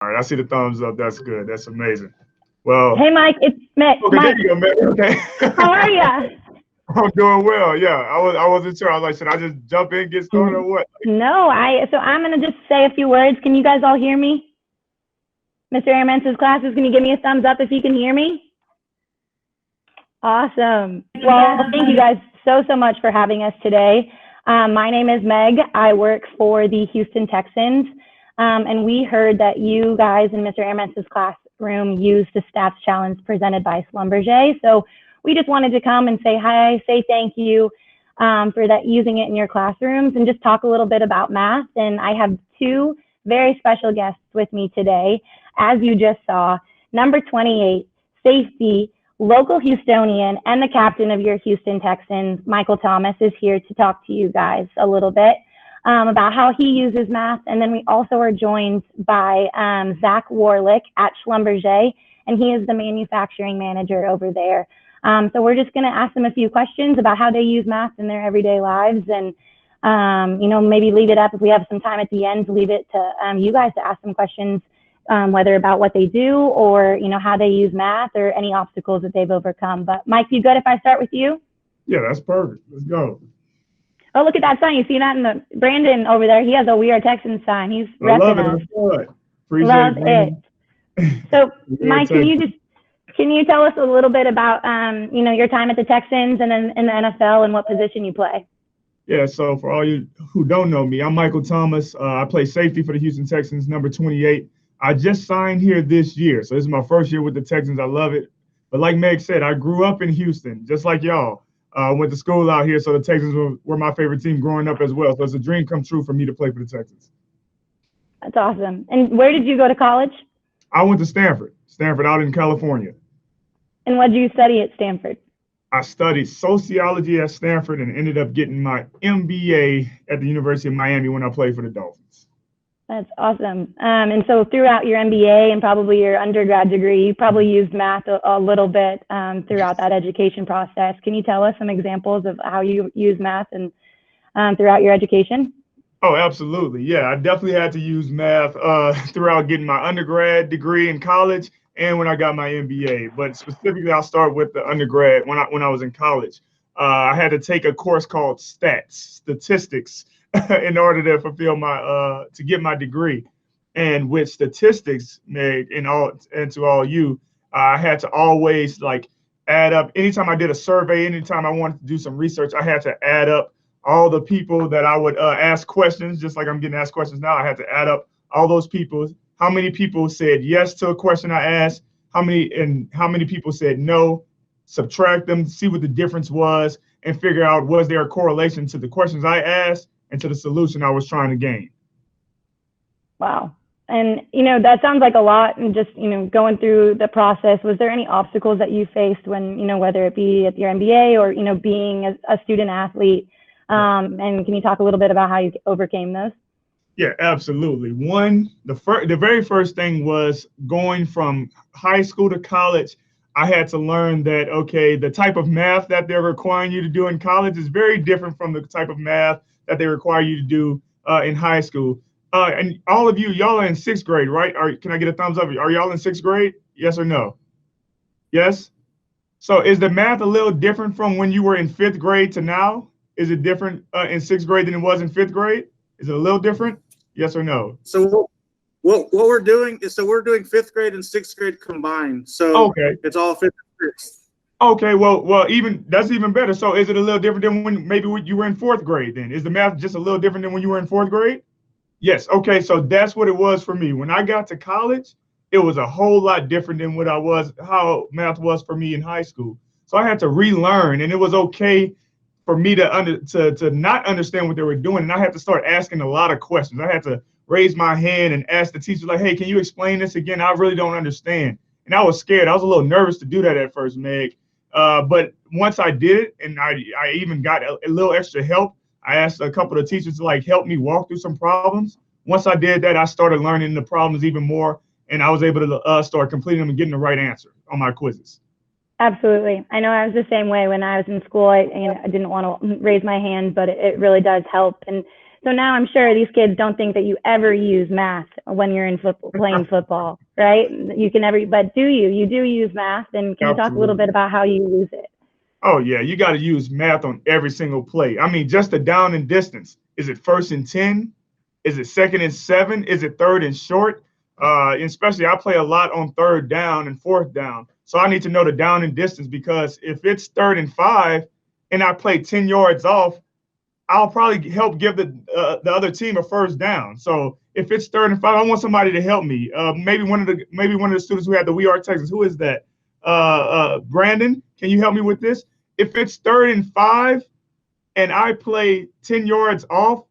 All right, I see the thumbs up. That's good. That's amazing. Well, Hey, Mike, it's Meg. okay, there Mike, you go, man. Okay. how are ya? I'm doing well. Yeah, I wasn't sure. I was like, should I just jump in, get started, or what? No, so I'm gonna just say a few words. Can you guys all hear me? Mr. Aramentz's classes, can you give me a thumbs up if you can hear me? Awesome. Well, thank you guys so much for having us today. My name is Meg. I work for the Houston Texans, and we heard that you guys in Mr. Aramentz's classroom used the stats challenge presented by Schlumberger. So we just wanted to come and say hi, say thank you for that, using it in your classrooms, and just talk a little bit about math. And I have two very special guests with me today. As you just saw, number 28, safety, local Houstonian, and the captain of your Houston Texans, Michael Thomas, is here to talk to you guys a little bit about how he uses math. And then we also are joined by Zach Warlick at Schlumberger, and he is the manufacturing manager over there. So we're just going to ask them a few questions about how they use math in their everyday lives, and maybe leave it up, if we have some time at the end, to leave it to you guys to ask some questions, whether about what they do or how they use math or any obstacles that they've overcome. But Mike, you good if I start with you? Yeah, that's perfect. Let's go. Oh, look at that sign. You see that in the Brandon over there? He has a We Are Texans sign. He's I love repping it. us. That's good. Love Appreciate it. So Mike, Texans. can you tell us a little bit about your time at the Texans and then in the NFL and what position you play? Yeah, so for all you who don't know me, I'm Michael Thomas. I play safety for the Houston Texans, number 28. I just signed here this year, so this is my first year with the Texans. I love it. But like Meg said, I grew up in Houston, just like y'all. Went to school out here, so the Texans were my favorite team growing up as well. So it's a dream come true for me to play for the Texans. That's awesome. And where did you go to college? I went to Stanford out in California. And what did you study at Stanford? I studied sociology at Stanford and ended up getting my MBA at the University of Miami when I played for the Dolphins. That's awesome. And so throughout your MBA and probably your undergrad degree, you probably used math a little bit throughout that education process. Can you tell us some examples of how you use math and throughout your education? Oh, absolutely. Yeah, I definitely had to use math throughout getting my undergrad degree in college and when I got my MBA. But specifically, I'll start with the undergrad when I was in college. I had to take a course called statistics, in order to fulfill my to get my degree. And with statistics, Meg, and to all you, I had to always add up. Anytime I did a survey, anytime I wanted to do some research, I had to add up all the people that I would ask questions, just like I'm getting asked questions now. I had to add up all those people, how many people said yes to a question I asked, how many people said no, subtract them, see what the difference was, and figure out, was there a correlation to the questions I asked and to the solution I was trying to gain. Wow. And, that sounds like a lot. And just, going through the process, was there any obstacles that you faced when, whether it be at your MBA or, being a student athlete? And can you talk a little bit about how you overcame those? Yeah, absolutely. The very first thing was going from high school to college. I had to learn that, okay, the type of math that they're requiring you to do in college is very different from the type of math that they require you to do in high school. And all of you, y'all are in sixth grade, right? Can I get a thumbs up? Are y'all in sixth grade? Yes or no? Yes? So is the math a little different from when you were in fifth grade to now? Is it different in sixth grade than it was in fifth grade? Is it a little different? Yes or no? So what we're doing is, we're doing fifth grade and sixth grade combined. So okay, it's all fifth and sixth. Okay, well, that's even better. So is it a little different than when maybe you were in fourth grade then? Is the math just a little different than when you were in fourth grade? Yes. Okay, so that's what it was for me. When I got to college, it was a whole lot different than how math was for me in high school. So I had to relearn, and it was okay for me to not understand what they were doing. And I had to start asking a lot of questions. I had to raise my hand and ask the teacher, like, hey, can you explain this again? I really don't understand. And I was scared. I was a little nervous to do that at first, Meg. But once I did it, and I even got a little extra help, I asked a couple of teachers to help me walk through some problems. Once I did that, I started learning the problems even more, and I was able to start completing them and getting the right answer on my quizzes. Absolutely. I know I was the same way when I was in school. I didn't want to raise my hand, but it really does help. And So now I'm sure these kids don't think that you ever use math when you're in football, playing football, right? You can never, but do you? You do use math, and can you talk a little bit about how you use it? Oh yeah, you got to use math on every single play. I mean, just the down and distance. Is it 1st and 10? Is it 2nd and 7? Is it 3rd and short? Especially I play a lot on 3rd down and 4th down. So I need to know the down and distance, because if it's 3rd and 5 and I play 10 yards off, I'll probably help give the other team a 1st down. So if it's 3rd and 5, I want somebody to help me. Maybe one of the students who had the We Are Texans. Who is that? Brandon, can you help me with this? If it's 3rd and 5 and I play 10 yards off,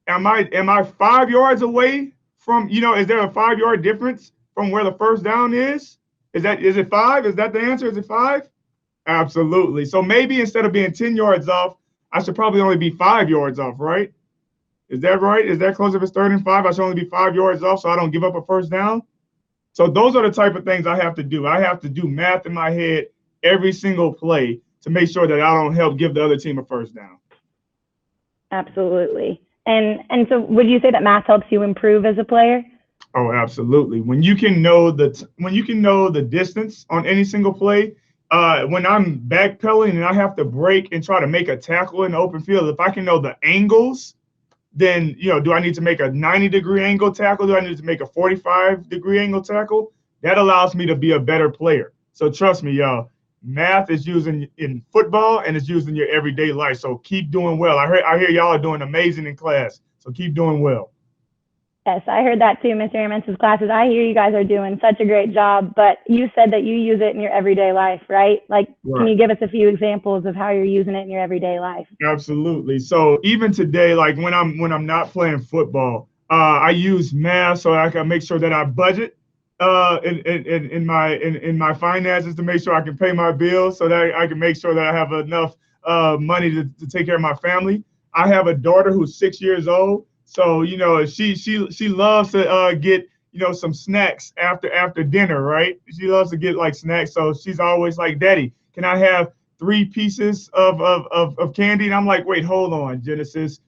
am I 5 yards away from, is there a 5-yard difference from where the 1st down is? Is it 5? Is that the answer? Is it 5? Absolutely. So maybe instead of being 10 yards off, I should probably only be 5 yards off, right? Is that right? Is that close? If it's 3rd and 5, I should only be 5 yards off so I don't give up a 1st down? So those are the type of things I have to do. I have to do math in my head every single play to make sure that I don't help give the other team a 1st down. Absolutely. And so would you say that math helps you improve as a player? Oh, absolutely. When you can know the distance on any single play, when I'm backpedaling and I have to break and try to make a tackle in the open field, if I can know the angles, then, do I need to make a 90-degree angle tackle? Do I need to make a 45-degree angle tackle? That allows me to be a better player. So trust me, y'all, math is used in football and it's used in your everyday life. So keep doing well. I hear y'all are doing amazing in class. So keep doing well. Yes, I heard that too, Mr. Armentz's classes. I hear you guys are doing such a great job, but you said that you use it in your everyday life, right? Right. Can you give us a few examples of how you're using it in your everyday life? Absolutely. So even today, like when I'm not playing football, I use math so I can make sure that I budget in my finances to make sure I can pay my bills, so that I can make sure that I have enough money to take care of my family. I have a daughter who's 6 years old. So, she loves to get, some snacks after dinner, right? She loves to get like snacks. So she's always like, Daddy, can I have 3 pieces of candy? And I'm like, wait, hold on, Genesis.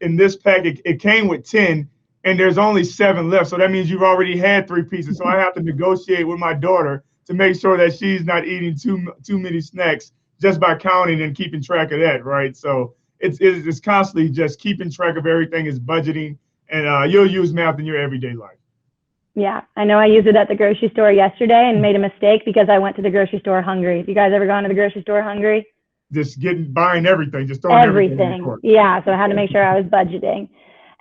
In this pack, it came with 10 and there's only 7 left. So that means you've already had 3 pieces. So I have to negotiate with my daughter to make sure that she's not eating too many snacks just by counting and keeping track of that, right? So it's constantly just keeping track of everything, is budgeting, and you'll use math in your everyday life. Yeah, I know I used it at the grocery store yesterday and made a mistake because I went to the grocery store hungry. Have you guys ever gone to the grocery store hungry? Just buying everything, just throwing everything in the cart. Yeah, so I had to make sure I was budgeting.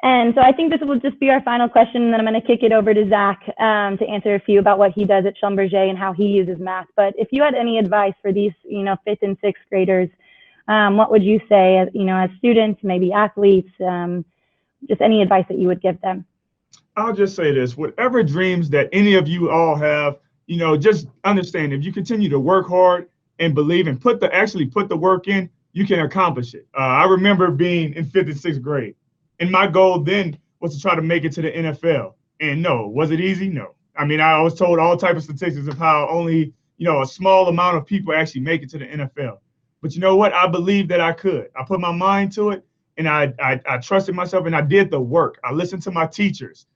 And so I think this will just be our final question, and then I'm going to kick it over to Zach to answer a few about what he does at Schlumberger and how he uses math. But if you had any advice for these, 5th and 6th graders, what would you say, as students, maybe athletes, just any advice that you would give them? I'll just say this: whatever dreams that any of you all have, just understand, if you continue to work hard and believe and put the work in, you can accomplish it. I remember being in 5th and 6th grade, and my goal then was to try to make it to the NFL. And no, was it easy? No. I mean, I was told all types of statistics of how only, a small amount of people actually make it to the NFL. But you know what? I believed that I could. I put my mind to it, and I trusted myself, and I did the work. I listened to my teachers.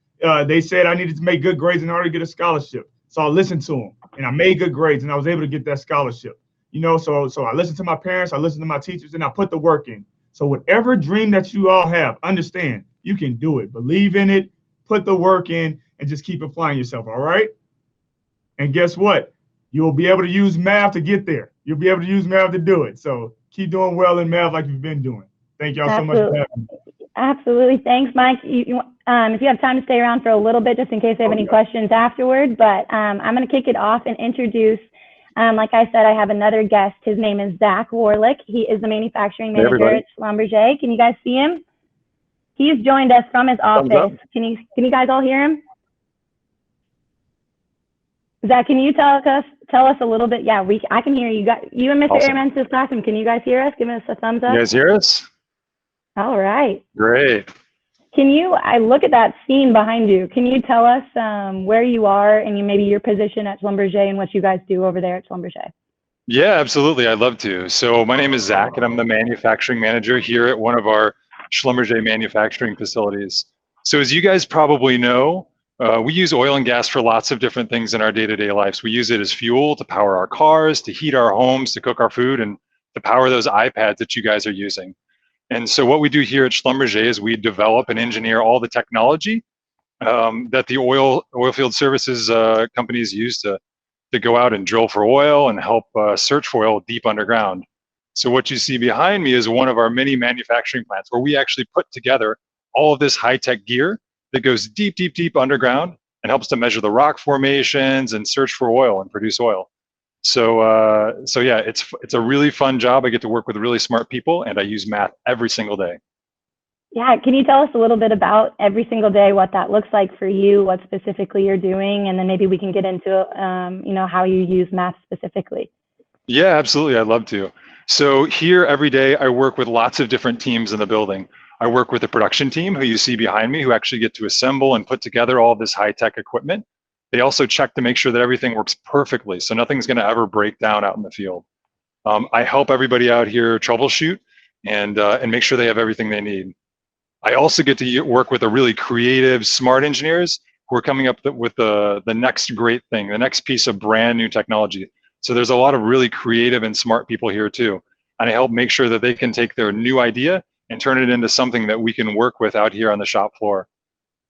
They said I needed to make good grades in order to get a scholarship. So I listened to them, and I made good grades, and I was able to get that scholarship. So I listened to my parents, I listened to my teachers, and I put the work in. So whatever dream that you all have, understand you can do it. Believe in it, put the work in, and just keep applying yourself, all right? And guess what? You'll be able to use math to get there. You'll be able to use math to do it. So keep doing well in math like you've been doing. Thank y'all so much for having me. Absolutely. Thanks, Mike. If you have time to stay around for a little bit, just in case they have any questions afterward, but I'm going to kick it off and introduce, like I said, I have another guest. His name is Zach Warlick. He is the manufacturing manager at Schlumberger. Can you guys see him? He's joined us from his office. Can you guys all hear him? Zach, can you tell us a little bit? Yeah, I can hear you. You and Mr. Armentz's classroom. Can you guys hear us? Give us a thumbs up. You guys hear us? All right. Great. I look at that scene behind you. Can you tell us where you are and maybe your position at Schlumberger and what you guys do over there at Schlumberger? Yeah, absolutely. I'd love to. So my name is Zach, and I'm the manufacturing manager here at one of our Schlumberger manufacturing facilities. So as you guys probably know, we use oil and gas for lots of different things in our day-to-day lives. We use it as fuel to power our cars, to heat our homes, to cook our food, and to power those iPads that you guys are using. And so what we do here at Schlumberger is we develop and engineer all the technology that the oil field services companies use to go out and drill for oil and help search for oil deep underground. So what you see behind me is one of our many manufacturing plants where we actually put together all of this high-tech gear that goes deep, deep, deep underground and helps to measure the rock formations and search for oil and produce oil. So yeah, it's a really fun job. I get to work with really smart people, and I use math every single day. Yeah, can you tell us a little bit about every single day, what that looks like for you, what specifically you're doing, and then maybe we can get into how you use math specifically. Yeah, absolutely. I'd love to. So here every day, I work with lots of different teams in the building. I work with the production team, who you see behind me, who actually get to assemble and put together all this high-tech equipment. They also check to make sure that everything works perfectly, so nothing's going to ever break down out in the field. I help everybody out here troubleshoot and make sure they have everything they need. I also get to work with a really creative, smart engineers who are coming up with the next great thing, the next piece of brand new technology. So there's a lot of really creative and smart people here too. And I help make sure that they can take their new idea and turn it into something that we can work with out here on the shop floor.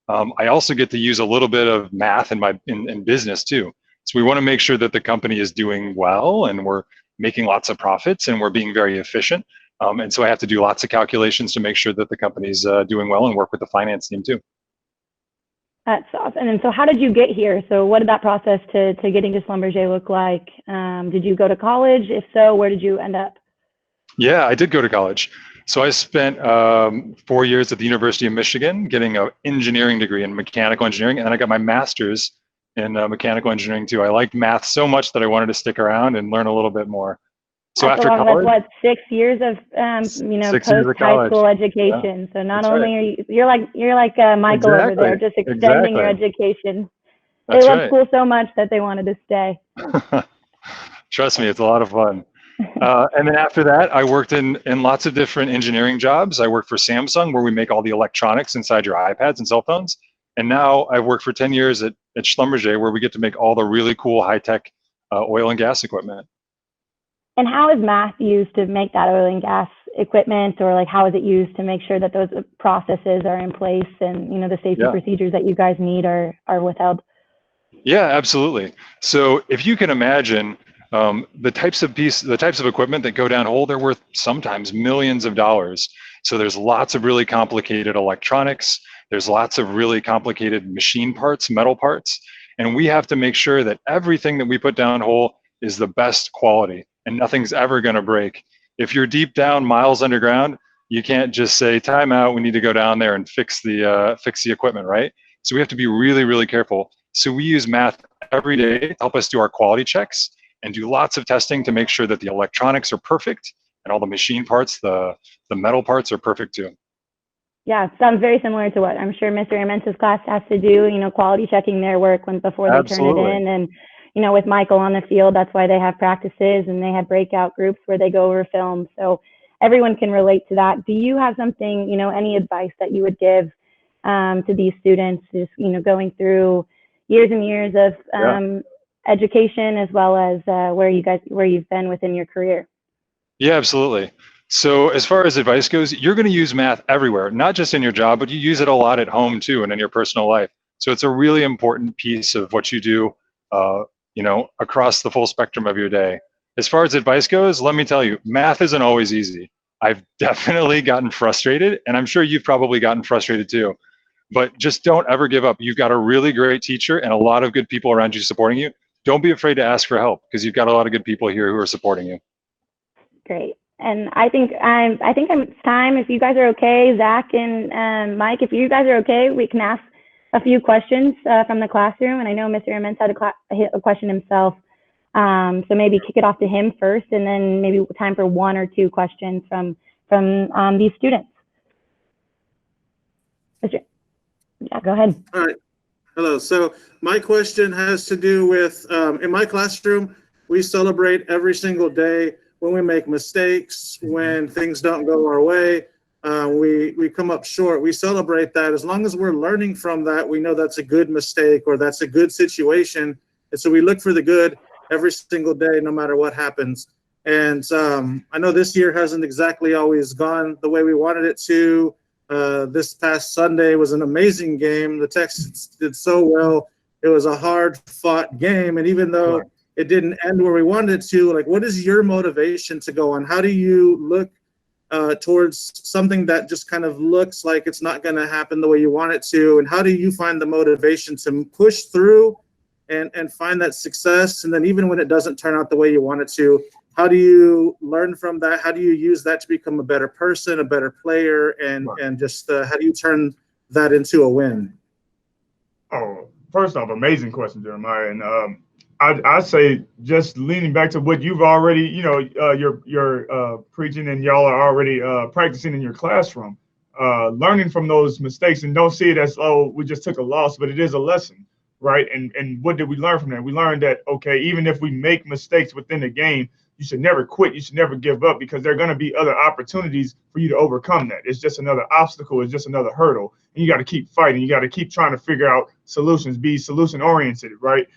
I also get to use a little bit of math in business too. So we want to make sure that the company is doing well and we're making lots of profits and we're being very efficient. And so I have to do lots of calculations to make sure that the company's doing well and work with the finance team too. That's awesome. And so how did you get here? So what did that process to getting to Schlumberger look like? Did you go to college? If so, where did you end up? Yeah, I did go to college. So I spent 4 years at the University of Michigan getting an engineering degree in mechanical engineering, and then I got my master's in mechanical engineering too. I liked math so much that I wanted to stick around and learn a little bit more. So that's after college, that's what, 6 years of post high school education. Yeah. So not that's only right. you're like Michael over there, just extending your education. They loved school so much that they wanted to stay. Trust me, it's a lot of fun. And then after that, I worked in lots of different engineering jobs. I worked for Samsung, where we make all the electronics inside your iPads and cell phones. And now I've worked for 10 years at Schlumberger, where we get to make all the really cool high-tech oil and gas equipment. And how is math used to make that oil and gas equipment, or like how is it used to make sure that those processes are in place and the safety procedures that you guys need are withheld? Yeah, absolutely. So if you can imagine the types of equipment that go down hole, they're worth sometimes millions of dollars. So there's lots of really complicated electronics. There's lots of really complicated machine parts, metal parts, and we have to make sure that everything that we put down hole is the best quality and nothing's ever going to break. If you're deep down miles underground, you can't just say, time out, we need to go down there and fix the equipment, right? So we have to be really, really careful. So we use math every day to help us do our quality checks and do lots of testing to make sure that the electronics are perfect and all the machine parts, the metal parts are perfect too. Yeah, sounds very similar to what I'm sure Mr. Armentz's class has to do, quality checking their work before they turn it in. And with Michael on the field, that's why they have practices and they have breakout groups where they go over film. So everyone can relate to that. Do you have something, any advice that you would give to these students, just, going through years and years of education, as well as where you've been within your career? Yeah, absolutely. So as far as advice goes, you're going to use math everywhere, not just in your job, but you use it a lot at home too and in your personal life. So it's a really important piece of what you do across the full spectrum of your day. As far as advice goes, let me tell you, math isn't always easy. I've definitely gotten frustrated, and I'm sure you've probably gotten frustrated too. But just don't ever give up. You've got a really great teacher and a lot of good people around you supporting you. Don't be afraid to ask for help, because you've got a lot of good people here who are supporting you. Great. And I think it's time, if you guys are okay, Zach and Mike, if you guys are okay, we can ask a few questions from the classroom. And I know Mr. Armentz had a question himself. So maybe kick it off to him first, and then maybe time for 1 or 2 questions from these students. Yeah, go ahead. All right. Hello. So my question has to do with, in my classroom, we celebrate every single day when we make mistakes, when things don't go our way. we come up short, we celebrate that. As long as we're learning from that, we know that's a good mistake or that's a good situation. And so we look for the good every single day, no matter what happens. And I know this year hasn't exactly always gone the way we wanted it to. This past Sunday was an amazing game. The Texans did so well. It was a hard-fought game, and even though it didn't end where we wanted it to, like, what is your motivation to go on? How do you look towards something that just kind of looks like it's not going to happen the way you want it to, and how do you find the motivation to push through and find that success? And then even when it doesn't turn out the way you want it to, how do you learn from that? How do you use that to become a better person, a better player, and just how do you turn that into a win? Oh, first off, amazing question, Jeremiah. And I say, just leaning back to what you've already, you're preaching and y'all are already practicing in your classroom, learning from those mistakes, and don't see it as, oh, we just took a loss, but it is a lesson, right? And what did we learn from that? We learned that, okay, even if we make mistakes within the game, you should never quit. You should never give up, because there are going to be other opportunities for you to overcome that. It's just another obstacle. It's just another hurdle. And you got to keep fighting. You got to keep trying to figure out solutions, be solution oriented, right?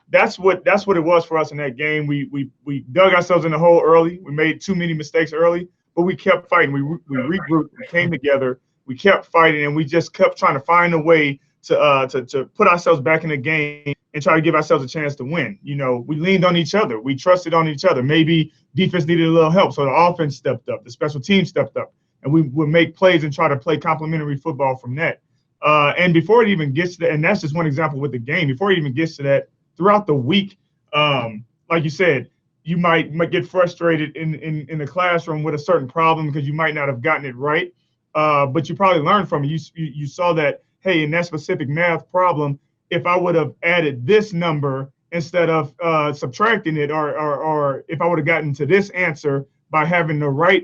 That's what it was for us in that game. We dug ourselves in the hole early. We made too many mistakes early, but we kept fighting. We regrouped, we came together, we kept fighting, and we just kept trying to find a way to put ourselves back in the game and try to give ourselves a chance to win. We leaned on each other. We trusted on each other. Maybe defense needed a little help, so the offense stepped up, the special team stepped up, and we would make plays and try to play complementary football from that. And before it even gets to that, and that's just one example with the game, before it even gets to that, throughout the week, like you said, you might get frustrated in the classroom with a certain problem because you might not have gotten it right, but you probably learned from it. You saw that, hey, in that specific math problem, if I would have added this number instead of subtracting it, or if I would have gotten to this answer by having the right,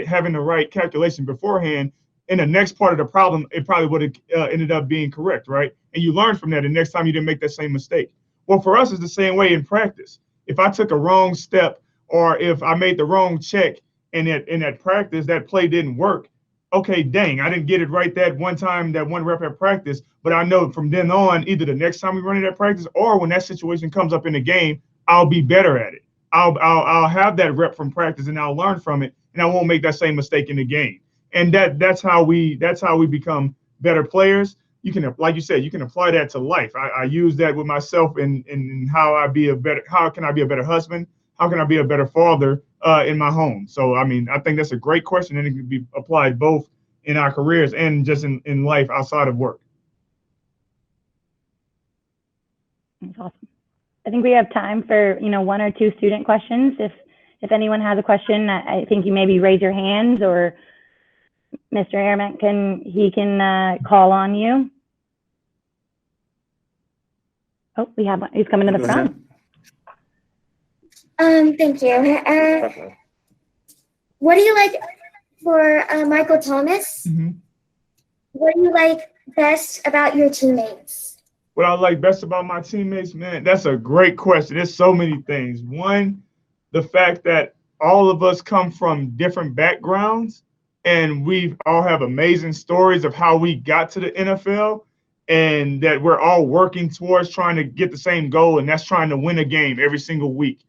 having the right calculation beforehand, in the next part of the problem, it probably would have ended up being correct, right? And you learn from that, and next time you didn't make that same mistake. Well, for us, it's the same way in practice. If I took a wrong step, or if I made the wrong check in that practice, that play didn't work, okay, dang, I didn't get it right that one time, that one rep at practice, but I know from then on, either the next time we run it at practice or when that situation comes up in the game, I'll be better at it. I'll have that rep from practice, and I'll learn from it, and I won't make that same mistake in the game. And that's how we become better players. You can, like you said, you can apply that to life. I use that with myself in how can I be a better husband? How can I be a better father in my home? So, I mean, I think that's a great question, and it can be applied both in our careers and just in life outside of work. That's awesome. I think we have time for, one or two student questions. If anyone has a question, I think you maybe raise your hands, or Mr. Ehrman can call on you. Oh, we have one. He's coming to the front. Thank you. What do you like for Michael Thomas? Mm-hmm. What do you like best about your teammates? What I like best about my teammates, man, that's a great question. There's so many things. One, the fact that all of us come from different backgrounds, and we all have amazing stories of how we got to the NFL, and that we're all working towards trying to get the same goal, and that's trying to win a game every single week.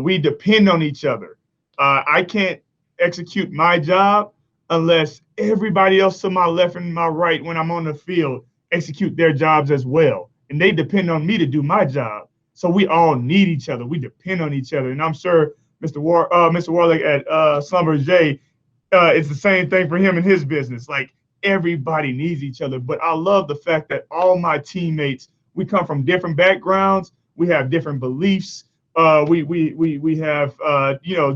We depend on each other. I can't execute my job unless everybody else to my left and my right, when I'm on the field, execute their jobs as well. And they depend on me to do my job. So we all need each other. We depend on each other. And I'm sure Mr. Warlick at Schlumberger, it's the same thing for him and his business. Like, everybody needs each other. But I love the fact that all my teammates, we come from different backgrounds. We have different beliefs. We have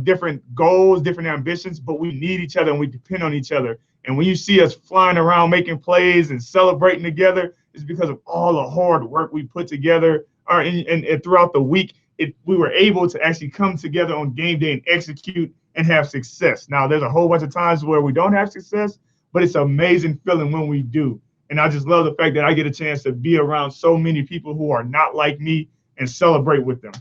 different goals, different ambitions, but we need each other and we depend on each other. And when you see us flying around making plays and celebrating together, it's because of all the hard work we put together. And throughout the week, we were able to actually come together on game day and execute and have success. Now, there's a whole bunch of times where we don't have success, but it's an amazing feeling when we do. And I just love the fact that I get a chance to be around so many people who are not like me and celebrate with them.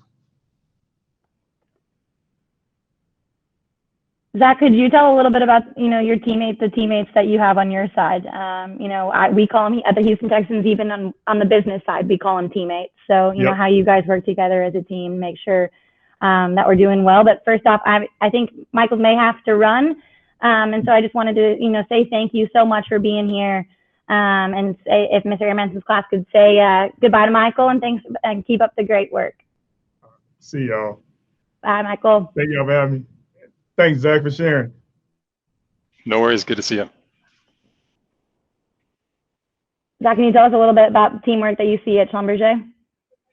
Zach, could you tell a little bit about, your teammates, the teammates that you have on your side? We call them at the Houston Texans, even on the business side, we call them teammates. So, Yep. how you guys work together as a team, make sure that we're doing well. But first off, I think Michael may have to run. And so I just wanted to, say thank you so much for being here. And say, if Mr. Airman's class could say goodbye to Michael, and thanks, and keep up the great work. See y'all. Bye, Michael. Thank y'all for having me. Thanks, Zach, for sharing. No worries. Good to see you. Zach, can you tell us a little bit about the teamwork that you see at Schlumberger?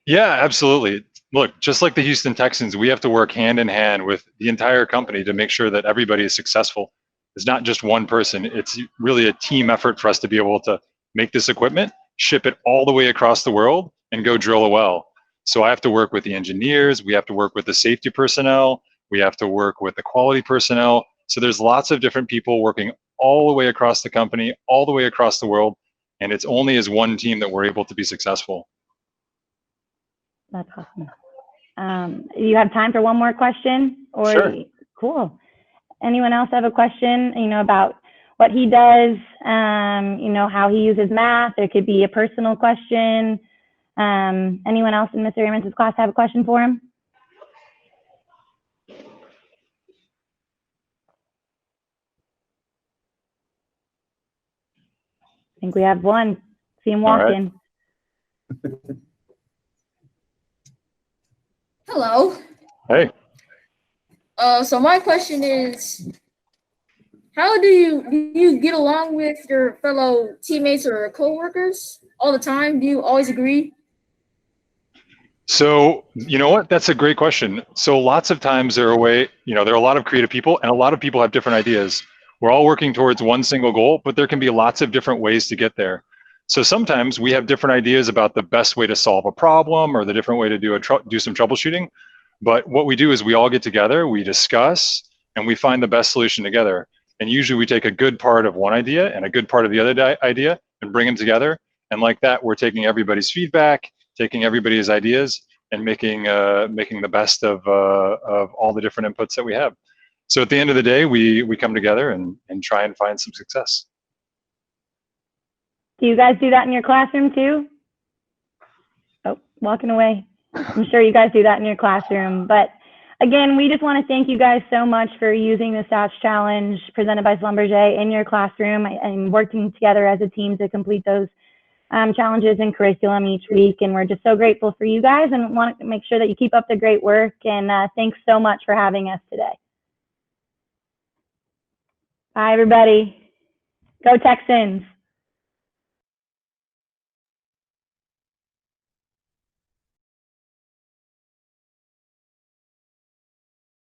Yeah, absolutely. Look, just like the Houston Texans, we have to work hand in hand with the entire company to make sure that everybody is successful. It's not just one person. It's really a team effort for us to be able to make this equipment, ship it all the way across the world, and go drill a well. So I have to work with the engineers. We have to work with the safety personnel. We have to work with the quality personnel. So there's lots of different people working all the way across the company, all the way across the world. And it's only as one team that we're able to be successful. That's awesome. You have time for one more question? Or Sure. Cool. Anyone else have a question, about what he does, how he uses math? It could be a personal question. Anyone else in Mr. Airman's class have a question for him? I think we have one. See him walking. Right. Hello. Hey. So my question is, how do you get along with your fellow teammates or coworkers all the time? Do you always agree? So, you know what? That's a great question. So lots of times there are a lot of creative people, and a lot of people have different ideas. We're all working towards one single goal, but there can be lots of different ways to get there. So sometimes we have different ideas about the best way to solve a problem or the different way to do some troubleshooting. But what we do is we all get together, we discuss, and we find the best solution together. And usually we take a good part of one idea and a good part of the other idea and bring them together. And like that, we're taking everybody's feedback, taking everybody's ideas, and making the best of all the different inputs that we have. So at the end of the day, we come together and try and find some success. Do you guys do that in your classroom too? Oh, walking away. I'm sure you guys do that in your classroom. But again, we just want to thank you guys so much for using the Stats Challenge presented by Schlumberger in your classroom and working together as a team to complete those challenges and curriculum each week. And we're just so grateful for you guys and want to make sure that you keep up the great work. And thanks so much for having us today. Bye, everybody. Go Texans.